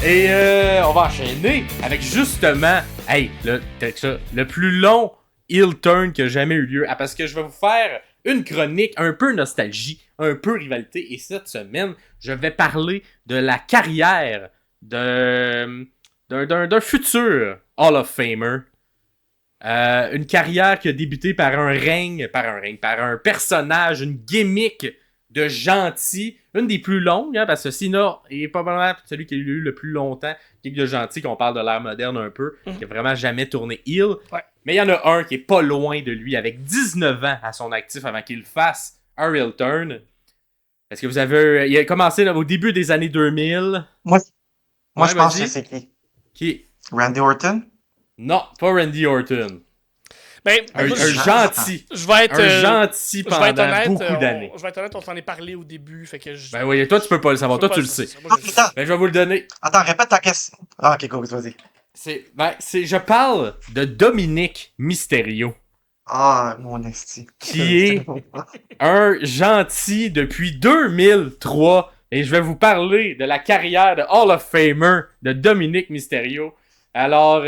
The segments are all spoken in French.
Et on va enchaîner avec justement, le plus long heel turn qui a jamais eu lieu. Parce que je vais vous faire une chronique un peu nostalgie, un peu rivalité. Et cette semaine, je vais parler de la carrière d'un futur Hall of Famer. Une carrière qui a débuté par un personnage, une gimmick de gentil, une des plus longues, hein, parce que Cena est probablement celui qui a eu le plus longtemps, gimmick de gentil, qu'on parle de l'ère moderne un peu, qui a vraiment jamais tourné heel. Ouais. Mais il y en a un qui est pas loin de lui, avec 19 ans à son actif avant qu'il fasse un real turn. Est-ce que il a commencé au début des années 2000. Moi Ouais, je pense vas-y. que c'est qui? Qui? Randy Orton? Non, pas Randy Orton. Ben, Un moi, gentil. je vais être, gentil je vais pendant être honnête, beaucoup d'années. Je vais être honnête, on s'en est parlé au début, fait que Ben oui, toi tu peux pas le savoir, toi tu le sais. Moi, je le sais. Attends, Ben je vais vous le donner. répète ta question. Ah, ok, go, vas-y. Je parle de Dominic Mysterio, Ah, mon esti. qui est un gentil depuis 2003. Et je vais vous parler de la carrière de Hall of Famer de Dominic Mysterio. Alors,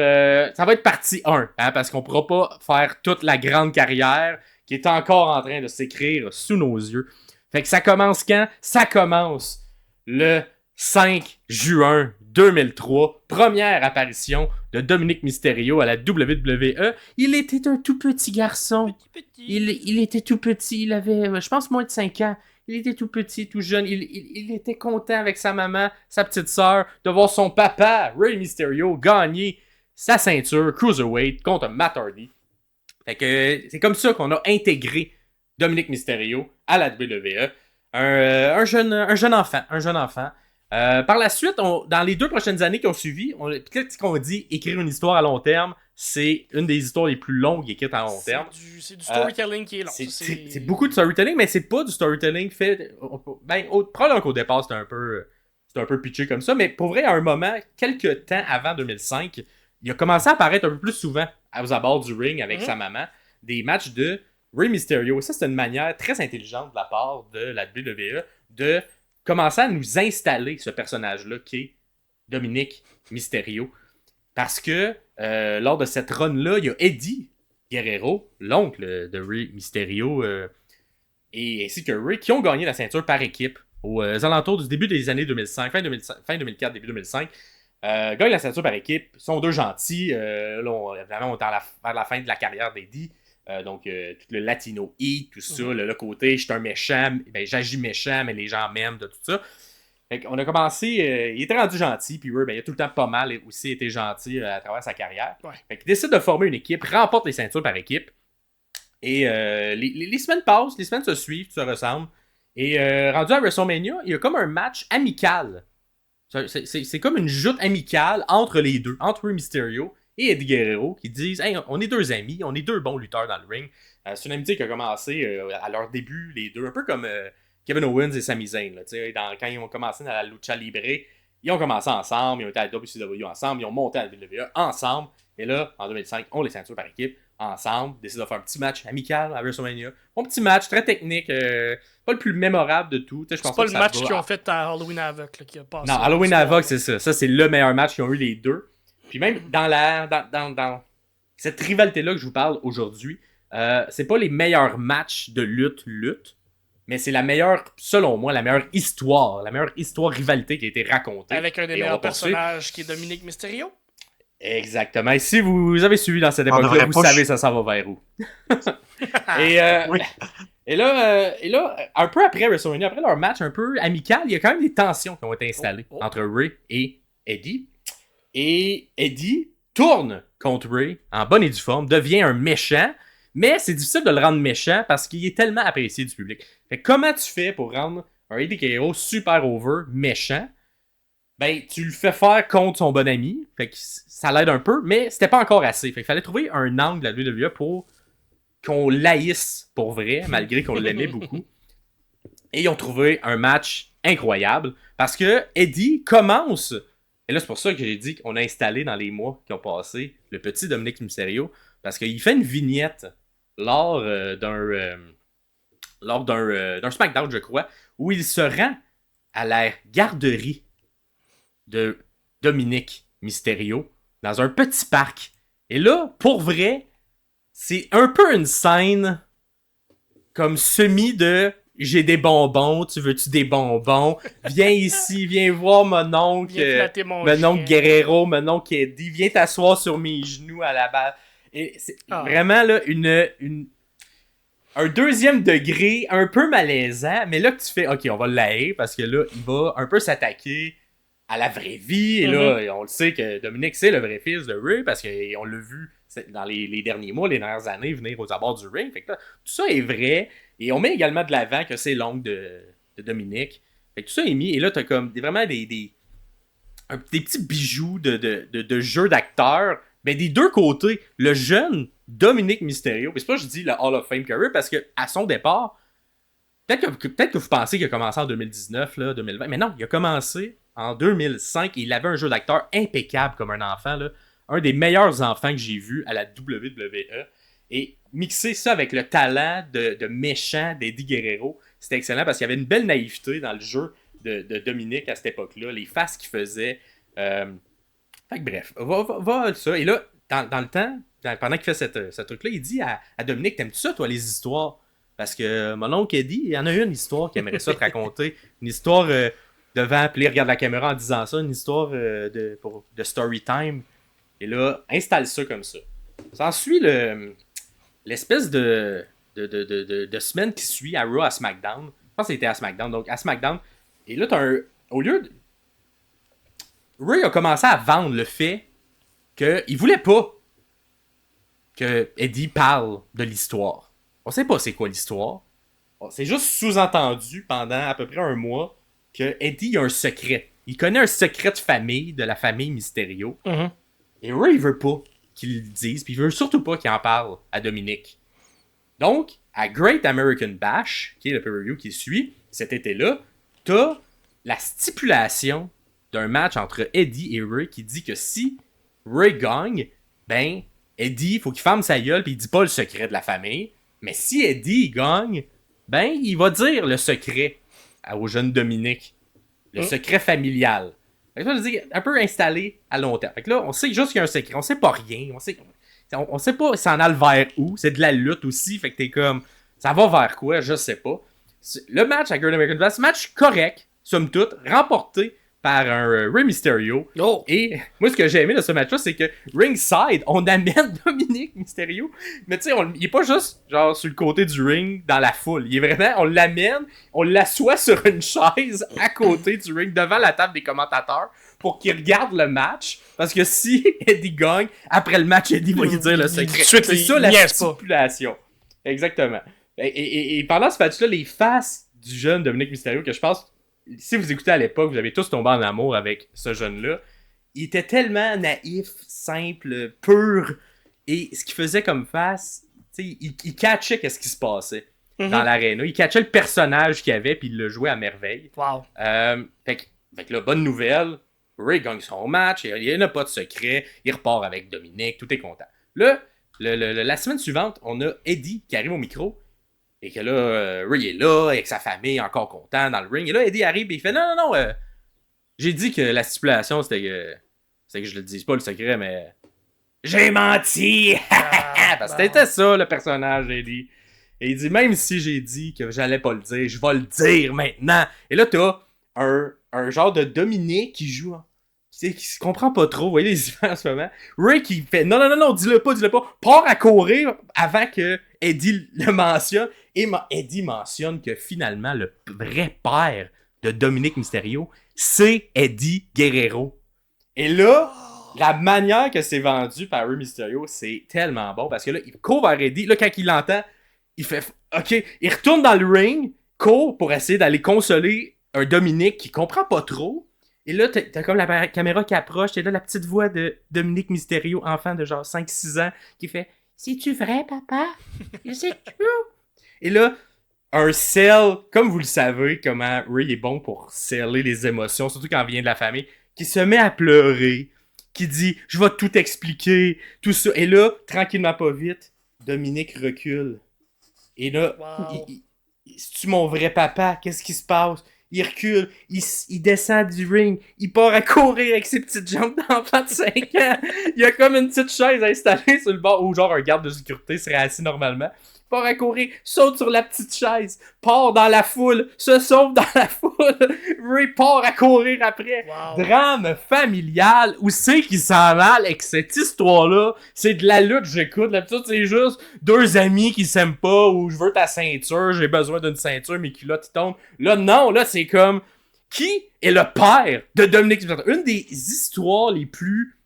ça va être partie 1, hein, parce qu'on pourra pas faire toute la grande carrière qui est encore en train de s'écrire sous nos yeux. Fait que ça commence quand? Ça commence le 5 juin 2003. Première apparition de Dominic Mysterio à la WWE. Il était un tout petit garçon. Il était tout petit. Il avait, je pense, moins de 5 ans. Il était tout petit, tout jeune. Il était content avec sa maman, sa petite sœur, de voir son papa, Rey Mysterio, gagner sa ceinture Cruiserweight contre Matt Hardy. Fait que c'est comme ça qu'on a intégré Dominic Mysterio à la WWE. Un jeune enfant. Par la suite, dans les 2 prochaines années qui ont suivi, peut-être qu'on dit écrire une histoire à long terme, c'est une des histoires les plus longues écrites à long terme. C'est du storytelling qui est long. C'est beaucoup de storytelling, mais c'est pas du storytelling fait. Probablement qu'au départ c'était un peu pitché comme ça, mais pour vrai, à un moment, quelques temps avant 2005, il a commencé à apparaître un peu plus souvent aux abords du ring avec sa maman, des matchs de Rey Mysterio. Et ça, c'est une manière très intelligente de la part de la WWE de commencer à nous installer ce personnage-là qui est Dominic Mysterio. Parce que lors de cette run-là, il y a Eddie Guerrero, l'oncle de Rey Mysterio, et ainsi que Rey, qui ont gagné la ceinture par équipe aux alentours du début des années 2005, fin 2004, début 2005. Gagnent la ceinture par équipe, ils sont 2 gentils. Là, on est vers la fin de la carrière d'Eddie. Donc, tout le Latino Heat, tout ça, le côté, je suis un méchant, ben, j'agis méchant, mais les gens m'aiment, de tout ça. Fait qu'on a commencé, il était rendu gentil, puis il a tout le temps pas mal aussi été gentil à travers sa carrière. Ouais. Fait qu'il décide de former une équipe, remporte les ceintures par équipe, et les semaines passent, les semaines se suivent, se ressemblent, et rendu à WrestleMania, il y a comme un match amical. C'est comme une joute amicale entre les deux, entre Rey Mysterio et Eddie Guerrero, qui disent hey, on est 2 amis, on est 2 bons lutteurs dans le ring. C'est une amitié qui a commencé à leur début, les deux, un peu comme Kevin Owens et Sami Zayn. Là, quand ils ont commencé dans la Lucha Libre, ils ont commencé ensemble, ils ont été à la WCW ensemble, ils ont monté à la WWE ensemble. Et là, en 2005, on les ceintures par équipe, ensemble, décident de faire un petit match amical à WrestleMania. Un petit match très technique, pas le plus mémorable de tout. C'est pas le match qu'ils ont fait à Halloween Havoc là, qui a passé. Non, Halloween Havoc, c'est ça. Ça, c'est le meilleur match qu'ils ont eu les deux. Puis même dans cette rivalité-là que je vous parle aujourd'hui, c'est pas les meilleurs matchs de lutte, mais c'est la meilleure, selon moi, la meilleure histoire rivalité qui a été racontée. Avec un des meilleurs personnages qui est Dominic Mysterio. Exactement. Et si vous avez suivi dans cette époque-là, vous savez ça s'en va vers où. Oui. Et là, un peu après WrestleMania, après leur match un peu amical, il y a quand même des tensions qui ont été installées entre Rey et Eddie. Et Eddie tourne contre Rey en bonne et due forme, devient un méchant, mais c'est difficile de le rendre méchant parce qu'il est tellement apprécié du public. Fait que comment tu fais pour rendre un Eddie Guerrero super over, méchant? Ben, tu le fais faire contre son bon ami, fait que ça l'aide un peu, mais c'était pas encore assez. Fait qu'il fallait trouver un angle de la WWE pour qu'on l'haïsse pour vrai, malgré qu'on l'aimait beaucoup. Et ils ont trouvé un match incroyable, parce que Eddie commence, et là c'est pour ça que j'ai dit qu'on a installé dans les mois qui ont passé le petit Dominic Mysterio, parce qu'il fait une vignette lors d'un SmackDown, je crois, où il se rend à la garderie de Dominic Mysterio dans un petit parc. Et là, pour vrai, c'est un peu une scène comme semi de j'ai des bonbons, tu veux-tu des bonbons? Viens ici, viens voir mon oncle, Viens flatter mon oncle chien. Guerrero, mon oncle Eddie, viens t'asseoir sur mes genoux à la base. Et c'est vraiment là un deuxième degré un peu malaisant, mais là que tu fais, ok, on va l'haïr parce que là, il va un peu s'attaquer à la vraie vie. Et là, on le sait que Dominic, c'est le vrai fils de Ray parce qu'on l'a vu dans les derniers mois, les dernières années, venir aux abords du ring. Fait que là, tout ça est vrai. Et on met également de l'avant que c'est l'oncle de Dominic. Fait que tout ça est mis. Et là, t'as comme vraiment des petits bijoux de jeu d'acteurs. Mais des deux côtés, le jeune Dominic Mysterio, puis c'est pas que je dis le Hall of Fame career, parce que à son départ, peut-être que vous pensez qu'il a commencé en 2019, là, 2020, mais non, il a commencé en 2005 et il avait un jeu d'acteur impeccable comme un enfant, là. Un des meilleurs enfants que j'ai vu à la WWE. Et mixer ça avec le talent de méchant d'Eddie Guerrero, c'était excellent parce qu'il y avait une belle naïveté dans le jeu de Dominic à cette époque-là, les faces qu'il faisait. Fait que bref, va ça. Et là, dans le temps, pendant qu'il fait ce truc-là, il dit à Dominic, t'aimes-tu ça, toi, les histoires? Parce que mon oncle Eddie, il y en a une histoire qu'il aimerait ça te raconter. Une histoire devant, puis il regarde la caméra en disant ça, une histoire de story time. Et là, installe ça comme ça. S'ensuit l'espèce de semaine qui suit à Raw à SmackDown. Je pense que c'était à SmackDown. Donc, à SmackDown. Et là, au lieu de... Ray a commencé à vendre le fait qu'il voulait pas que Eddie parle de l'histoire. On sait pas c'est quoi l'histoire. C'est juste sous-entendu pendant à peu près un mois que Eddie a un secret. Il connaît un secret de famille, de la famille Mysterio. Mm-hmm. Et Ray, il veut pas qu'il le dise, puis il veut surtout pas qu'il en parle à Dominic. Donc, à Great American Bash, qui est le pay-per-view qui suit, cet été-là, t'as la stipulation d'un match entre Eddie et Ray qui dit que si Ray gagne, ben, Eddie, faut qu'il ferme sa gueule puis il dit pas le secret de la famille. Mais si Eddie gagne, ben, il va dire le secret au jeune Dominic. Le secret familial. Fait que ça, je dis, un peu installé à long terme. Fait que là, on sait juste qu'il y a un secret. On sait pas rien. On sait pas ça en a le vers où. C'est de la lutte aussi. Fait que t'es comme, ça va vers quoi? Je sais pas. Le match à Great American Bash, match correct, somme toute, remporté par un Rey Mysterio. Oh. Et moi, ce que j'ai aimé de ce match-là, c'est que ringside, on amène Dominic Mysterio, mais tu sais, il est pas juste genre sur le côté du ring, dans la foule. Il est vraiment, on l'amène, on l'assoit sur une chaise à côté du ring, devant la table des commentateurs, pour qu'il regarde le match. Parce que si Eddie gagne, après le match, Eddie va lui dire le secret. C'est ça la stipulation. Exactement. Et pendant ce match-là, les faces du jeune Dominic Mysterio, que je pense... Si vous écoutez à l'époque, vous avez tous tombé en amour avec ce jeune-là. Il était tellement naïf, simple, pur. Et ce qu'il faisait comme face, il catchait qu'est-ce qui se passait dans l'aréna. Il catchait le personnage qu'il avait, puis il le jouait à merveille. Wow. Fait que là, bonne nouvelle. Ray gagne son match, il n'y a pas de secret. Il repart avec Dominic, tout est content. Là, la semaine suivante, on a Eddie qui arrive au micro. Et que là, Ray est là, avec sa famille, encore content dans le ring. Et là, Eddie arrive et il fait non, j'ai dit que la stipulation, c'était que je le dise pas le secret, mais j'ai menti! Parce que c'était ça, le personnage d'Eddie. Et il dit, même si j'ai dit que j'allais pas le dire, je vais le dire maintenant. Et là, t'as un genre de Dominique qui joue, qui se comprend pas trop, vous voyez les images en ce moment. Ray qui fait non, dis-le pas, part à courir avant que Eddie le mentionne. Et Eddie mentionne que finalement, le vrai père de Dominic Mysterio, c'est Eddie Guerrero. Et là, la manière que c'est vendu par Rey Mysterio, c'est tellement bon. Parce que là, il court vers Eddie. Là, quand il l'entend, il fait OK. Il retourne dans le ring, court pour essayer d'aller consoler un Dominic qui comprend pas trop. Et là, t'as comme la caméra qui approche. T'as là la petite voix de Dominic Mysterio, enfant de genre 5-6 ans, qui fait « C'est-tu vrai, papa? C'est-tu? » Et là, un sell, comme vous le savez, comment Ray est bon pour seller les émotions, surtout quand il vient de la famille, qui se met à pleurer, qui dit « Je vais tout expliquer, tout ça. » Et là, tranquillement pas vite, Dominic recule. Et là, Wow. c'est-tu mon vrai papa? Qu'est-ce qui se passe? il recule, il descend du ring, il part à courir avec ses petites jambes d'enfant de 5 ans. Il y a comme une petite chaise installée sur le bord où genre un garde de sécurité serait assis normalement. Il part à courir, saute sur la petite chaise, part dans la foule, se sauve dans la foule, Ray part à courir après. Wow. Drame familial, où c'est qu'il s'en mêle avec cette histoire-là? C'est de la lutte, j'écoute. L'habitude, c'est juste deux amis qui s'aiment pas, ou je veux ta ceinture, j'ai besoin d'une ceinture, mes culottes tombent. Là, non, là, c'est comme... Qui est le père de Dominic Mysterio? Une des histoires les plus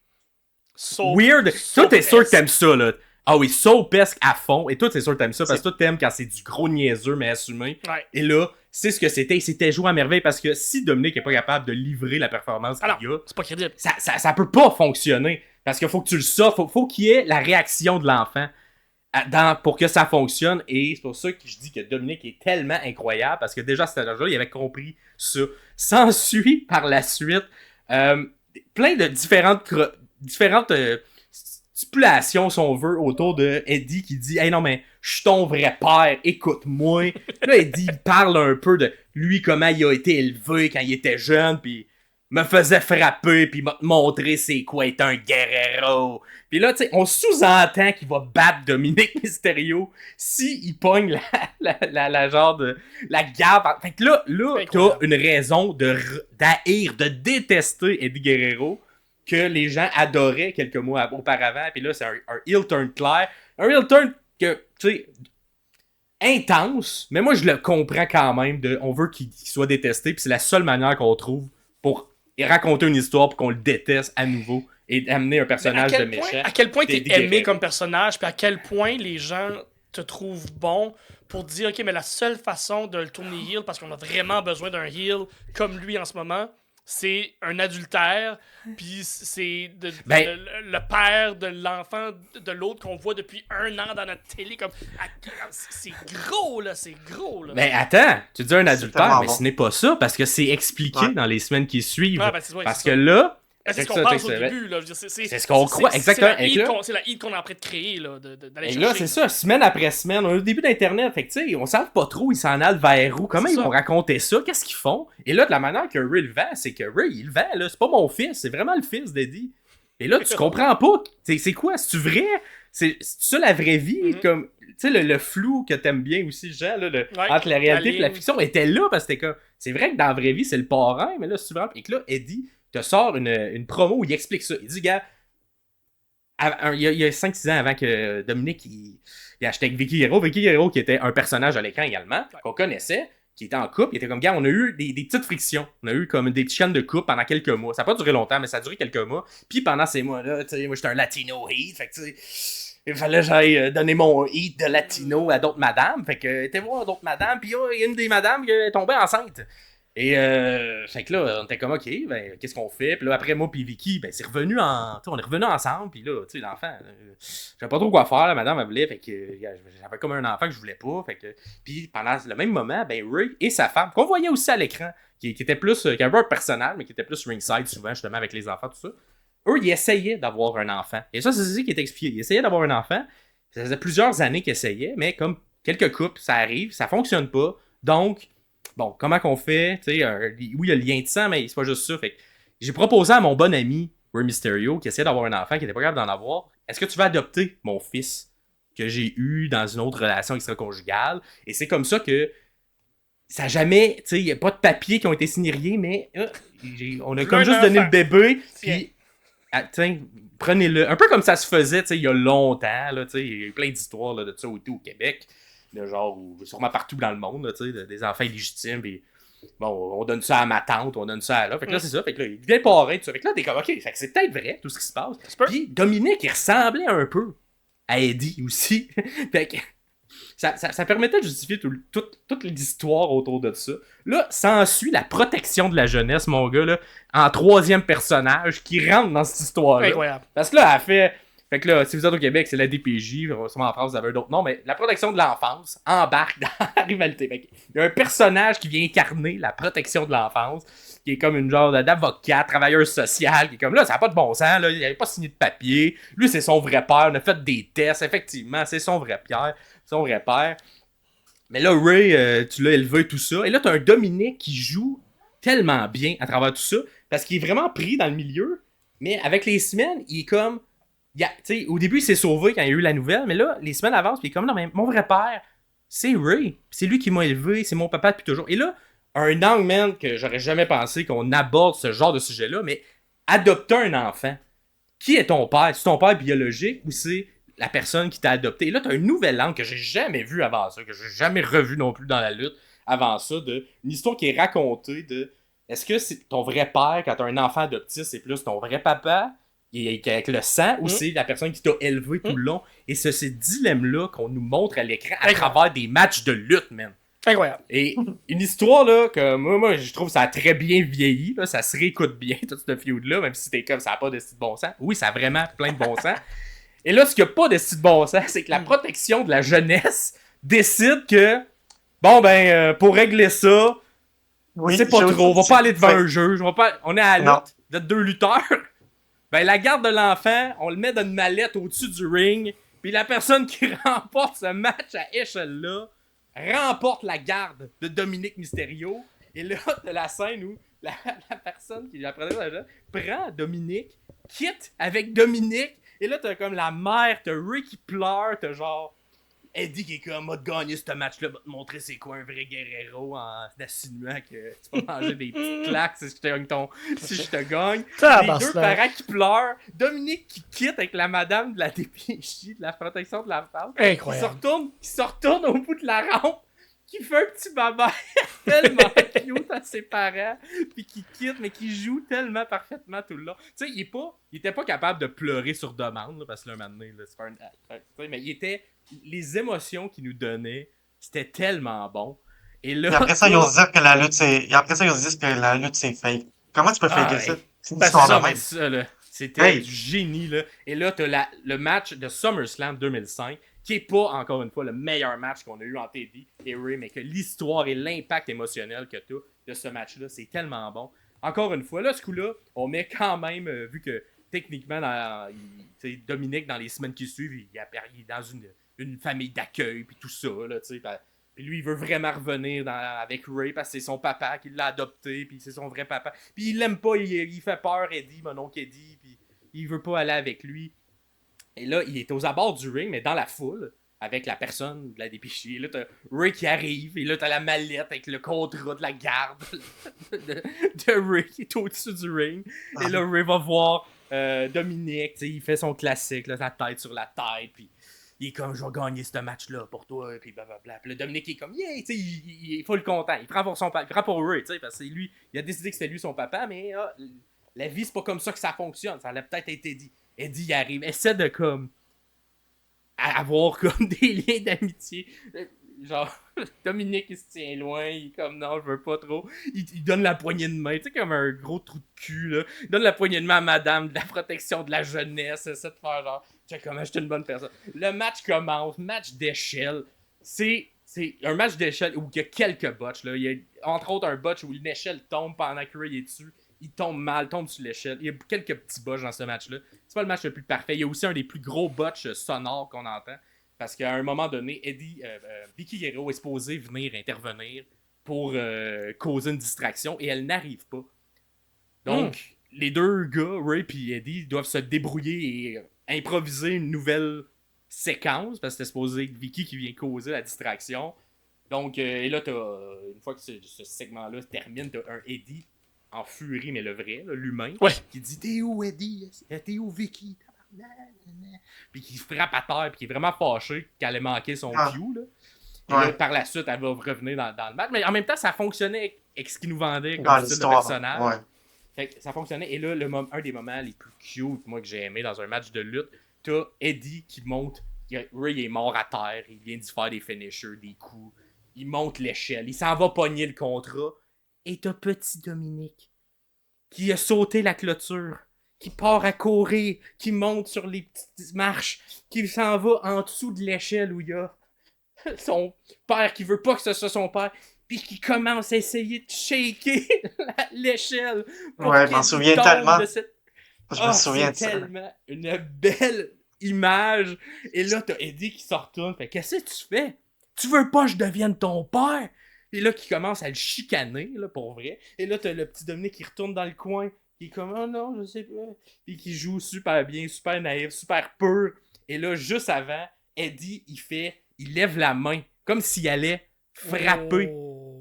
weird. Toi, t'es sûr que t'aimes ça, là. Ah oui, soapesque à fond. Et toi, t'es sûr que t'aimes ça, parce que toi, t'aimes quand c'est du gros niaiseux, mais assumé. Ouais. Et là, c'est ce que c'était. Il s'était joué à merveille, parce que si Dominic est pas capable de livrer la performance qu'il y a, c'est pas crédible. ça peut pas fonctionner. Parce qu'il faut que tu le sors. Faut qu'il y ait la réaction de l'enfant pour que ça fonctionne. Et c'est pour ça que je dis que Dominic est tellement incroyable, parce que déjà, à cet âge-là, il avait compris ça. S'ensuit, par la suite, plein de différentes stipulations, si on veut, autour de Eddie qui dit « Hey non, mais je suis ton vrai père, écoute-moi. » Là, Eddie il parle un peu de lui, comment il a été élevé quand il était jeune, puis me faisait frapper, puis m'a montré c'est quoi être un guerrero. Puis là, tu sais, on sous-entend qu'il va battre Dominic Mysterio si il pogne la genre de... la garde. Fait que là t'as une raison d'haïr, de détester Eddie Guerrero, que les gens adoraient quelques mois auparavant, puis là, c'est un heel turn clair. Un heel turn que, tu sais, intense, mais moi, je le comprends quand même, on veut qu'il soit détesté, puis c'est la seule manière qu'on trouve pour raconter une histoire pour qu'on le déteste à nouveau et amener un personnage de méchant. À quel point t'es aimé comme personnage, puis à quel point les gens te trouvent bon pour dire, OK, mais la seule façon de le tourner heel, parce qu'on a vraiment besoin d'un heel comme lui en ce moment, c'est un adultère, puis c'est le père de l'enfant de l'autre qu'on voit depuis 1 an dans notre télé. Comme, c'est gros, là, c'est gros. Là. Mais attends, tu dis un adultère, mais bon. Ce n'est pas ça, parce que c'est expliqué dans les semaines qui suivent. Ouais, parce que là... C'est ce qu'on pense au début. Là. C'est ce qu'on croit, exactement. C'est la hit qu'on est en train de créer, là, d'aller et chercher. là, c'est ça, semaine après semaine. On est au début d'Internet, fait que tu sais, on savait pas trop, ils s'en allent vers où, comment ils vont raconter ça, qu'est-ce qu'ils font. Et là, de la manière que Ray le vend, c'est que Ray, il le vend, là, c'est pas mon fils, c'est vraiment le fils d'Eddie. Et là, tu comprends pas, c'est quoi, c'est-tu vrai? C'est ça la vraie vie? Comme, tu sais, le flou que t'aimes bien aussi, Jean, là, entre la réalité et la fiction, était là, parce que c'était comme, c'est vrai que dans la vraie vie, c'est le parrain, mais là, c'est vraiment... Et que là, Eddie te sort une promo où il explique ça. Il dit, gars, il y a 5-6 ans avant que Dominic il achetait avec Vicky Guerrero qui était un personnage à l'écran également, qu'on connaissait, qui était en couple, il était comme, gars, on a eu des petites frictions, on a eu comme des petites chaînes de couple pendant quelques mois. Ça n'a pas duré longtemps, mais ça a duré quelques mois. Puis pendant ces mois-là, tu sais, moi j'étais un latino heat, fait que tu sais, il fallait que j'aille donner mon heat de latino à d'autres madames, fait que t'es voir d'autres madames, puis il y a une des madames qui est tombée enceinte. Et fait que là, on était comme, OK, ben, qu'est-ce qu'on fait? Puis là, après, moi puis Vicky, ben, on est revenus ensemble. Puis là, tu sais, l'enfant, j'avais pas trop quoi faire, la madame, elle voulait. Fait que j'avais comme un enfant que je voulais pas. Fait que, puis pendant le même moment, ben, Ray et sa femme, qu'on voyait aussi à l'écran, qui était plus, qui avait un personnage, mais qui était plus ringside souvent, justement, avec les enfants, tout ça. Eux, ils essayaient d'avoir un enfant. Et ça, c'est ce qui est expliqué. Ils essayaient d'avoir un enfant. Ça faisait plusieurs années qu'ils essayaient, mais comme quelques couples, ça arrive, ça fonctionne pas. Donc, bon, comment qu'on fait? Oui, il y a le lien de sang, mais c'est pas juste ça. Fait que j'ai proposé à mon bon ami, Rey Mysterio, qui essayait d'avoir un enfant, qui était pas capable d'en avoir. Est-ce que tu vas adopter mon fils que j'ai eu dans une autre relation extra-conjugale? Et c'est comme ça que ça n'a jamais, tu sais, il n'y a pas de papiers qui ont été signés, rien, mais on a comme juste donné le bébé, puis, tiens, prenez-le. Un peu comme ça se faisait, tu sais, il y a longtemps, là, tu sais, il y a eu plein d'histoires là, de ça au Québec. De genre, ou sûrement partout dans le monde, tu sais, des enfants illégitimes, pis bon, on donne ça à ma tante, on donne ça à là. Fait que là, c'est ça. Fait que là, il devient parrain, tout ça. Fait que là, t'es comme, OK, fait que c'est peut-être vrai, tout ce qui se passe. Puis Dominic, il ressemblait un peu à Eddie aussi. Fait que ça permettait de justifier toute l'histoire autour de ça. Là, s'ensuit la protection de la jeunesse, mon gars, là, en troisième personnage qui rentre dans cette histoire-là. Incroyable. Parce que là, elle fait... Fait que là, si vous êtes au Québec, c'est la DPJ, sûrement en France, vous avez d'autres noms, mais la protection de l'enfance embarque dans la rivalité. Fait il y a un personnage qui vient incarner la protection de l'enfance, qui est comme une genre d'avocat, travailleuse sociale, qui est comme là, ça n'a pas de bon sens, là, il n'avait pas signé de papier, lui c'est son vrai père, on a fait des tests, effectivement, c'est son vrai père. Mais là, Ray, tu l'as élevé, tout ça. Et là, t'as un Dominic qui joue tellement bien à travers tout ça. Parce qu'il est vraiment pris dans le milieu. Mais avec les semaines, il est comme... au début, il s'est sauvé quand il y a eu la nouvelle. Mais là, les semaines avancent. Puis il est comme, non, mais mon vrai père, c'est Ray. C'est lui qui m'a élevé. C'est mon papa depuis toujours. Et là, un angle, man, que j'aurais jamais pensé qu'on aborde ce genre de sujet-là. Mais adopter un enfant. Qui est ton père? C'est ton père biologique ou c'est la personne qui t'a adopté? Et là, t'as un nouvel angle que j'ai jamais vu avant ça, que j'ai jamais revu non plus dans la lutte avant ça, une histoire qui est racontée de est-ce que c'est ton vrai père quand t'as un enfant adoptif, c'est plus ton vrai papa avec le sang ou c'est la personne qui t'a élevé tout le long? Et c'est ce dilemme-là qu'on nous montre à l'écran à travers des matchs de lutte, man. Incroyable. Et une histoire là que moi je trouve ça a très bien vieilli, là, ça se réécoute bien tout ce feud là, même si t'es comme ça a pas de style de bon sens. Oui, ça a vraiment plein de bon sens. Et là, ce qu'il n'y a pas de style de bon sens, c'est que la protection de la jeunesse décide que bon ben pour régler ça, c'est pas trop, on va pas aller devant un juge, on est à la lutte de 2 lutteurs. Ben la garde de l'enfant, on le met dans une mallette au-dessus du ring, puis la personne qui remporte ce match à échelle là remporte la garde de Dominic Mysterio. Et là, t'as la scène où la personne qui la prend Dominic, quitte avec Dominic. Et là, t'as comme la mère, t'as Ray qui pleure, t'as genre Eddie qui est comme, m'a gagné ce match-là, va te montrer c'est quoi un vrai guerrero en insinuant que tu vas manger des petites claques si je te gagne. Les deux parents qui pleurent, Dominic qui quitte avec la madame de la DPJ, de la protection de la femme. Incroyable. Qui se retourne au bout de la rampe, qui fait un petit babère tellement cute à ses parents, puis qui quitte, mais qui joue tellement parfaitement tout le long. Tu sais, il était pas capable de pleurer sur demande, là, parce que là, un moment donné, là, c'est pas un... mais les émotions qu'il nous donnait, c'était tellement bon. Et là... Et après ça, ils osent dire que la lutte, c'est fake. Comment tu peux faker ça? C'est une histoire de même. Ça, là. C'était du génie, là. Et là, t'as le match de SummerSlam 2005, qui est pas, encore une fois, le meilleur match qu'on a eu en Teddy et Ray, mais que l'histoire et l'impact émotionnel que t'as de ce match-là, c'est tellement bon. Encore une fois, là, ce coup-là, on met quand même, vu que techniquement, Dominic, dans les semaines qui suivent, il est dans une famille d'accueil, puis tout ça, là, tu sais. Puis lui, il veut vraiment revenir avec Ray, parce que c'est son papa qui l'a adopté, puis c'est son vrai papa. Puis il l'aime pas, il fait peur, Eddie, mon oncle Eddie, puis il veut pas aller avec lui. Et là, il est aux abords du ring, mais dans la foule, avec la personne de la DPJ. Et là, t'as Ray qui arrive, et là, t'as la mallette avec le contrat de la garde de Ray qui est au-dessus du ring. Et là, Ray va voir Dominic, il fait son classique, là, sa tête sur la tête, puis il est comme, je vais gagner ce match-là pour toi, puis blablabla. Puis le Dominic est comme, yeah, tu sais, il est full content. Il prend pour son papa, il prend pour Ray, tu sais, parce que c'est lui, il a décidé que c'était lui son papa, mais la vie, c'est pas comme ça que ça fonctionne. Ça allait peut-être être Eddie. Eddie y arrive, essaie de comme avoir comme des liens d'amitié. Genre, Dominic il se tient loin, il est comme non, je veux pas trop. Il donne la poignée de main, tu sais, comme un gros trou de cul, là. Il donne la poignée de main à madame de la protection de la jeunesse, essaie de faire genre, check comment je suis une bonne personne. Le match commence, match d'échelle. C'est un match d'échelle où il y a quelques botches, là. Il y a entre autres un botch où une échelle tombe pendant que Ray est dessus. Il tombe mal, tombe sur l'échelle. Il y a quelques petits botches dans ce match-là. C'est pas le match le plus parfait. Il y a aussi un des plus gros botches sonores qu'on entend. Parce qu'à un moment donné, Vicky Guerrero est supposée venir intervenir pour causer une distraction et elle n'arrive pas. Donc, les deux gars, Ray et Eddie, doivent se débrouiller et improviser une nouvelle séquence parce que c'était supposé être Vicky qui vient causer la distraction. Donc, et là, une fois que ce segment-là se termine, t'as un Eddie en furie, mais le vrai, là, l'humain, qui dit « T'es où, Eddie? T'es où, Vicky? » Puis qui frappe à terre, puis qui est vraiment fâché qu'elle ait manqué son cue, là. Et là, par la suite, elle va revenir dans le match. Mais en même temps, ça fonctionnait avec ce qu'ils nous vendaient comme style de personnage. Ouais. Fait que ça fonctionnait. Et là, un des moments les plus cute, moi, que j'ai aimé dans un match de lutte, t'as Eddie qui monte. Ray est mort à terre. Il vient d'y faire des finishers, des coups. Il monte l'échelle. Il s'en va pogner le contrat. Et t'as petit Dominic qui a sauté la clôture, qui part à courir, qui monte sur les petites marches, qui s'en va en dessous de l'échelle où il y a son père qui veut pas que ce soit son père, puis qui commence à essayer de shaker l'échelle. Ouais, je m'en souviens tellement. Je me souviens de ça. C'est tellement une belle image. Et là, t'as Eddie qui se retourne. Fait, qu'est-ce que tu fais? Tu veux pas que je devienne ton père? Et là, qui commence à le chicaner, là, pour vrai. Et là, t'as le petit Dominique qui retourne dans le coin, qui est comme, oh non, je sais pas. Puis qui joue super bien, super naïf, super pur. Et là, juste avant, Eddie, il lève la main, comme s'il allait frapper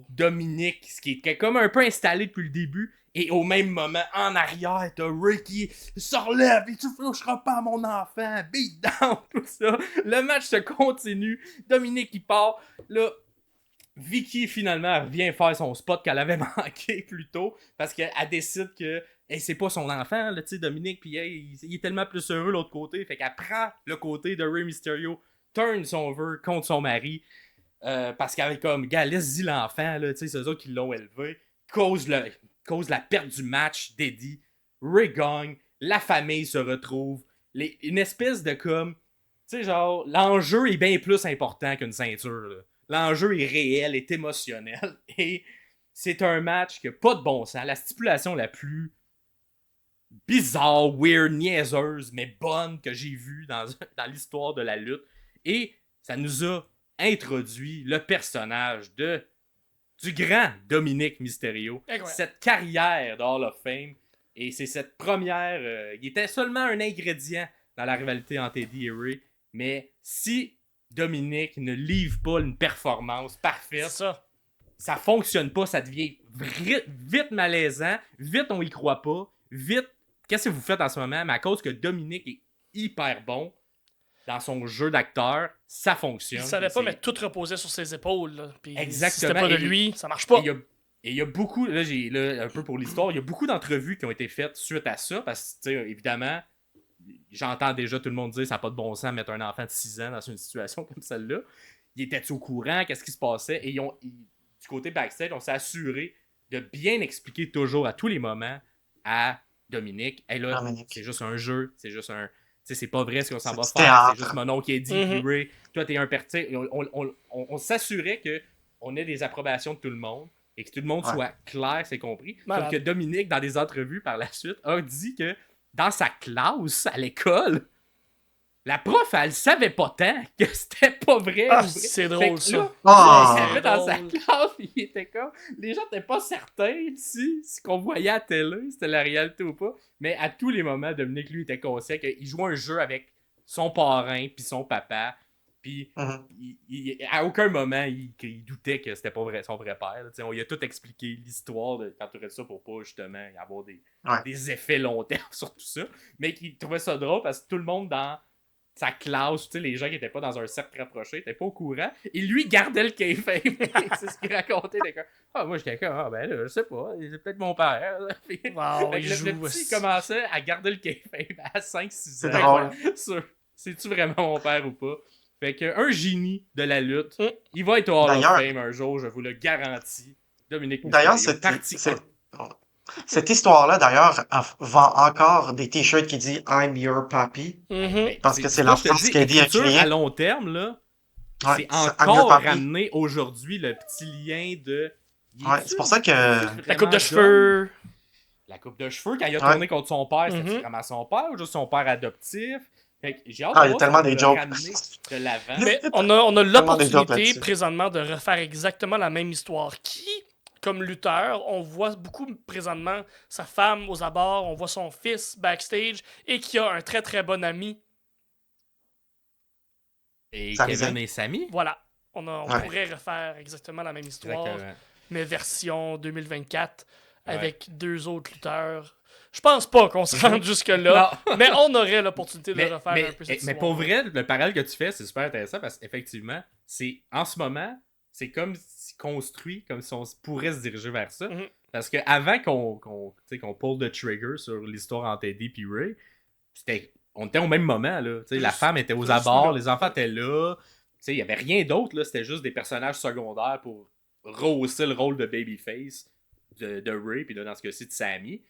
Dominique, ce qui était comme un peu installé depuis le début. Et au même moment, en arrière, t'as Ricky, se relève, et tu toucheras pas à mon enfant, beat down, tout ça. Le match se continue, Dominique il part, là, Vicky finalement revient faire son spot qu'elle avait manqué plus tôt, parce qu'elle décide que hey, c'est pas son enfant, là, tu sais, Dominique, puis hey, il est tellement plus heureux de l'autre côté, fait qu'elle prend le côté de Rey Mysterio, turn son vœu contre son mari, parce qu'elle est comme, gars, laisse-y l'enfant, là, tu sais, c'est eux autres qui l'ont élevé, cause la perte du match d'Eddie, Ray gagne, la famille se retrouve, une espèce de comme, tu sais, genre, l'enjeu est bien plus important qu'une ceinture, là. L'enjeu est réel, est émotionnel, et c'est un match qui n'a pas de bon sens, la stipulation la plus bizarre, weird, niaiseuse, mais bonne que j'ai vue dans l'histoire de la lutte, et ça nous a introduit le personnage du grand Dominique Mysterio. Cette carrière de Hall of Fame. Et c'est cette première... il était seulement un ingrédient dans la rivalité entre Eddie et Ray. Mais si Dominique ne livre pas une performance parfaite, ça fonctionne pas, ça devient vite malaisant, vite on y croit pas, vite... Qu'est-ce que vous faites en ce moment? Mais à cause que Dominique est hyper bon dans son jeu d'acteur, ça fonctionne. Il savait pas, mais tout reposait sur ses épaules. Là. Puis exactement. Si c'était pas de lui, ça marche pas. Et il y a beaucoup, là, un peu pour l'histoire, il y a beaucoup d'entrevues qui ont été faites suite à ça, parce que, tu sais, évidemment, j'entends déjà tout le monde dire ça n'a pas de bon sens de mettre un enfant de 6 ans dans une situation comme celle-là. Il était au courant, qu'est-ce qui se passait, et du côté backstage, on s'est assuré de bien expliquer toujours à tous les moments à Dominique, hey là, c'est juste un jeu, c'est juste un... Tu sais, c'est pas vrai ce qu'on s'en va faire, c'est juste mon oncle qui a dit, Ray, toi t'es un perté. On s'assurait qu'on ait des approbations de tout le monde et que tout le monde soit clair, c'est compris. Sauf que Dominique, dans des entrevues par la suite, a dit que dans sa classe à l'école, la prof, elle savait pas tant que c'était pas vrai. C'est drôle ça. Il dans sa classe, il était comme... Les gens n'étaient pas certains si ce qu'on voyait à la télé, c'était la réalité ou pas. Mais à tous les moments, Dominique, lui, était conscient qu'il jouait un jeu avec son parrain puis son papa. Puis à aucun moment, il doutait que c'était pas vrai, son vrai père. On lui a tout expliqué, l'histoire de quand tu ça pour pas justement avoir des effets long terme sur tout ça. Mais il trouvait ça drôle parce que tout le monde dans sa classe, tu sais, les gens qui étaient pas dans un cercle rapproché, étaient pas au courant. Et lui gardait le kayfabe. C'est ce qu'il racontait. Moi, j'étais comme, ben là, je sais pas, c'est peut-être mon père. Wow, le petit commençait à garder le kayfabe à 5-6 ans. C'est drôle. C'est-tu vraiment mon père ou pas? Fait qu'un génie de la lutte, il va être au Hall of Fame un jour, je vous le garantis. Dominique Mysterio. D'ailleurs, cette histoire-là, d'ailleurs, vend encore des t-shirts qui disent I'm your papi. Parce que c'est la phrase qu'Eddie a créée. À long terme, là, c'est encore ramené aujourd'hui le petit lien de. C'est pour ça que. La coupe de cheveux. La coupe de cheveux, quand il a tourné contre son père, c'était vraiment son père ou juste son père adoptif? J'ai hâte il y a tellement des jokes. De l'avant. Mais on a l'opportunité présentement de refaire exactement la même histoire. Comme lutteur, on voit beaucoup présentement sa femme aux abords, on voit son fils backstage et qui a un très très bon ami. Et Kevin et Sami? Voilà. On pourrait refaire exactement la même histoire, mais version 2024 avec 2 autres lutteurs. Je pense pas qu'on se rende jusque-là, mais on aurait l'opportunité de refaire un peu cette histoire. Mais pour vrai, le parallèle que tu fais, c'est super intéressant parce qu'effectivement, en ce moment, c'est comme construit comme si on pourrait se diriger vers ça. Parce que avant qu'on pull the trigger sur l'histoire entre Eddie et Ray, on était au même moment. Là. La femme était aux abords, les enfants étaient là. Il n'y avait rien d'autre. Là. C'était juste des personnages secondaires pour rehausser le rôle de babyface de Ray, puis là, dans ce cas-ci, de Sami.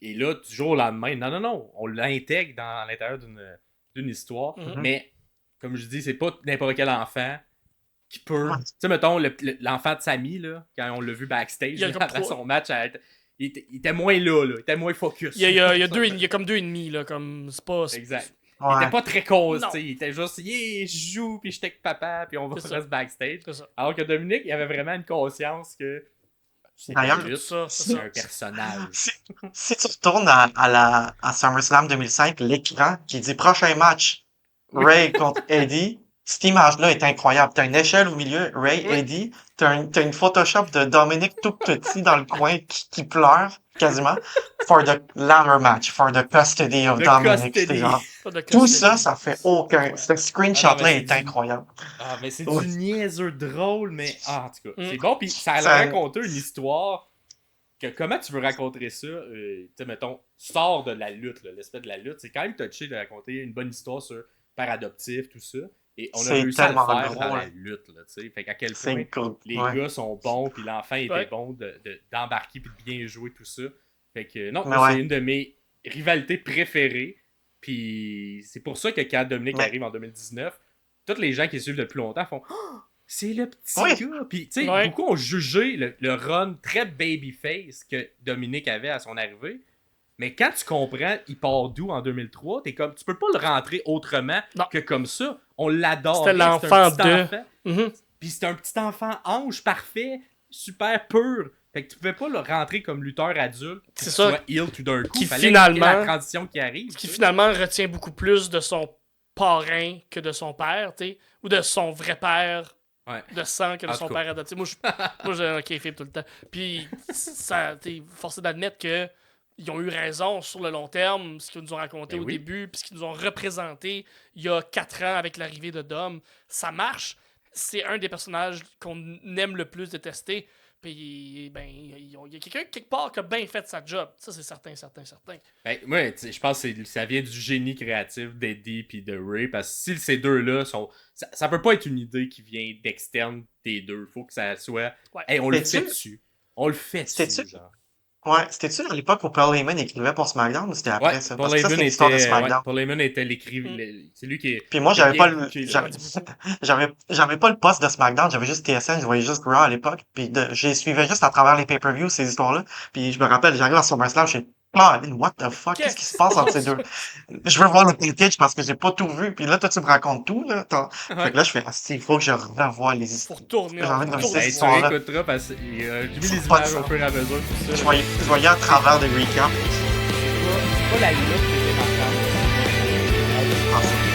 Et là, du jour au lendemain, non, on l'intègre à l'intérieur d'une histoire. Mais, comme je dis, c'est pas n'importe quel enfant qui peut... Tu sais, mettons, l'enfant de Sami, là, quand on l'a vu backstage, après son match, il était moins là, il était moins focus. Il y a comme 2,5, là, comme c'est pas... Exact. Il était pas très cause, Non. il était juste, yeah, je joue, puis je avec papa, puis on va C'est rester backstage. C'est ça. Alors que Dominique, il avait vraiment une conscience que c'est D'ailleurs, juste c'est c'est un personnage. Si tu retournes à SummerSlam 2005, l'écran qui dit prochain match, Ray contre Eddie, cette image-là est incroyable. T'as une échelle au milieu, Ray, Eddie, t'as une Photoshop de Dominic tout petit dans le coin qui pleure, quasiment, for the ladder match, for the custody of Dominic. Custody. Genre, tout ça, ça fait aucun... Ce screenshot-là est incroyable. Ah, mais c'est Ouais. du niaiseux drôle, mais en tout cas, Mm. c'est bon. Puis ça a raconté une histoire que comment tu veux raconter ça, tu sais, mettons, sors de la lutte, là, l'aspect de la lutte. C'est quand même touché de raconter une bonne histoire sur père adoptif, tout ça. Et on a C'est réussi à le tellement faire dans drôle. la lutte, là, tu sais. Fait qu'à quel C'est point cool. les Ouais. gars sont bons, puis l'enfant était Ouais. bon d'embarquer puis de bien jouer, tout ça. Fait que non, Mais moi, ouais. c'est une de mes rivalités préférées. Puis c'est pour ça que quand Dominique Mais- arrive en 2019, tous les gens qui suivent depuis longtemps font oh, c'est le petit Oui. gars. Puis tu sais, Ouais. beaucoup ont jugé le run très babyface que Dominique avait à son arrivée. Mais quand tu comprends, il part d'où en 2003, t'es comme, tu peux pas le rentrer autrement Non. que comme ça. On l'adore. C'était l'enfant de- Enfant. Mhm. Puis c'est un petit enfant ange parfait, super pur. Fait que tu pouvais pas le rentrer comme lutteur adulte. C'est que tu ça. sois heel tout d'un coup. Qui Fallait qu'il y ait finalement- la transition qui arrive. Qui tu sais. finalement retient beaucoup plus de son parrain que de son père, tu sais, ou de son vrai père Ouais. de sang que de En son tout cas. père adoptif. Moi, j'ai un kayfabe tout le temps. Puis, ça, t'es forcé d'admettre que ils ont eu raison sur le long terme, ce qu'ils nous ont raconté Ben au oui. début, puis ce qu'ils nous ont représenté il y a 4 ans avec l'arrivée de Dom. Ça marche. C'est un des personnages qu'on aime le plus détester. Puis, ben, il y a quelqu'un quelque part qui a bien fait sa job. Ça, c'est certain. Ben, moi, tu sais, je pense que ça vient du génie créatif d'Eddie puis de Ray. Parce que si ces deux-là sont. Ça peut pas être une idée qui vient d'externe des deux. Faut que ça soit. Ouais. Hey, on le C'était-tu- fait dessus. On le fait dessus. C'était-tu- Genre. Ouais, c'était-tu à l'époque où Paul Heyman écrivait pour SmackDown ou c'était après Ouais, ça? Paul Parce que ça, Heyman c'est l'histoire de était, SmackDown. Paul Heyman était l'écrivain. Mm. C'est lui qui est. Puis moi, qui a j'avais pas bien le, booké, j'avais, là. j'avais pas le poste de SmackDown, j'avais juste TSN, je voyais juste Raw à l'époque. Puis je les suivais juste à travers les pay-per-views, ces histoires-là. Puis je me rappelle, j'arrive à SummerSlam, je suis what the fuck, qu'est-ce qui se passe entre ces deux? Je veux voir le package parce que j'ai pas tout vu. Puis là, toi, tu me racontes tout, là. Fait que là, je fais, il faut que je revoie les Faut histoires. retourner. J'ai envie de faut me retourner. Hey, cette tu histoire-là. réécouteras parce que j'ai mis Ça les a pas de images au sens. fur et à mesure. Tout ça. Je voyais à travers des recaps. C'est pas la lutte qui était marquante. Ah,